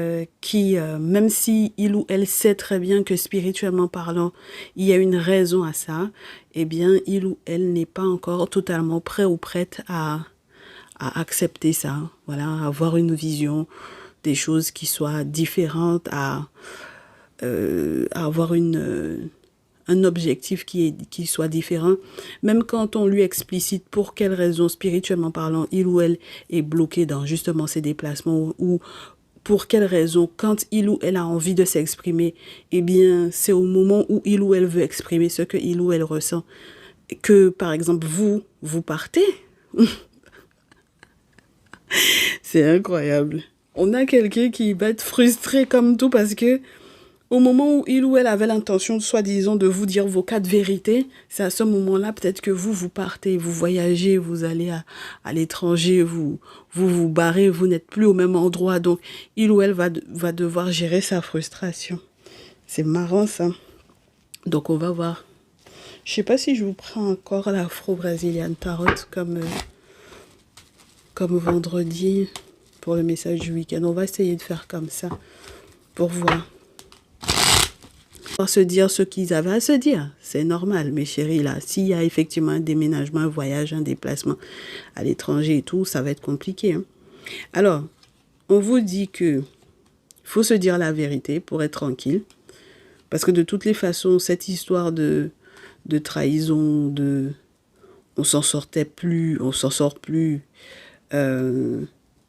même si il ou elle sait très bien que spirituellement parlant, il y a une raison à ça, eh bien, il ou elle n'est pas encore totalement prêt ou prête à accepter ça, voilà, à avoir une vision des choses qui soient différentes, à avoir un objectif qui soit différent. Même quand on lui explicite pour quelle raison, spirituellement parlant, il ou elle est bloqué dans justement ses déplacements ou pour quelle raison, quand il ou elle a envie de s'exprimer, eh bien, c'est au moment où il ou elle veut exprimer ce que il ou elle ressent que, par exemple, vous partez. C'est incroyable. On a quelqu'un qui va être frustré comme tout parce que au moment où il ou elle avait l'intention, soi-disant, de vous dire vos quatre vérités, c'est à ce moment-là peut-être que vous partez, vous voyagez, vous allez à l'étranger, vous barrez, vous n'êtes plus au même endroit. Donc, il ou elle va devoir gérer sa frustration. C'est marrant ça. Donc, on va voir. Je sais pas si je vous prends encore l'Afro-Brazilian Tarot comme vendredi pour le message du week-end. On va essayer de faire comme ça pour voir. Se dire ce qu'ils avaient à se dire. C'est normal, mes chéris, là. S'il y a effectivement un déménagement, un voyage, un déplacement à l'étranger et tout, ça va être compliqué. Hein. Alors, on vous dit que faut se dire la vérité pour être tranquille. Parce que de toutes les façons, cette histoire de trahison, on s'en sortait plus, on s'en sort plus,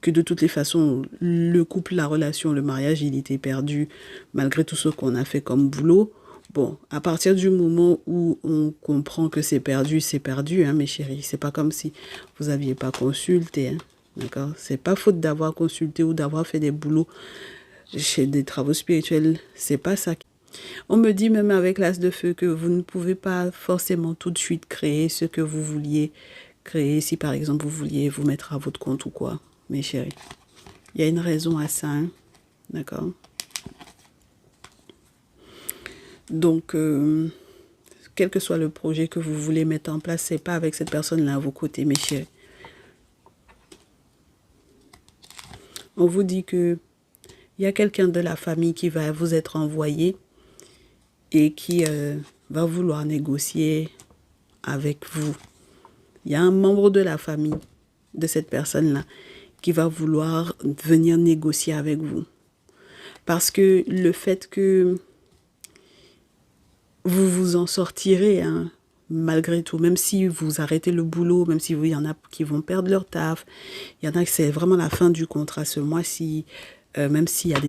que de toutes les façons, le couple, la relation, le mariage, il était perdu malgré tout ce qu'on a fait comme boulot. Bon, à partir du moment où on comprend que c'est perdu, hein, mes chéris. C'est pas comme si vous n'aviez pas consulté, hein, d'accord? C'est pas faute d'avoir consulté ou d'avoir fait des boulots chez des travaux spirituels. C'est pas ça. On me dit même avec l'as de feu que vous ne pouvez pas forcément tout de suite créer ce que vous vouliez créer. Si par exemple vous vouliez vous mettre à votre compte ou quoi. Mes chéris, il y a une raison à ça, hein? D'accord? Donc, quel que soit le projet que vous voulez mettre en place, c'est pas avec cette personne-là à vos côtés, mes chéris. On vous dit que il y a quelqu'un de la famille qui va vous être envoyé et qui va vouloir négocier avec vous. Il y a un membre de la famille de cette personne-là qui va vouloir venir négocier avec vous. Parce que le fait que vous vous en sortirez, hein, malgré tout, même si vous arrêtez le boulot, même si il y en a qui vont perdre leur taf, il y en a que c'est vraiment la fin du contrat ce mois-ci, même s'il y a des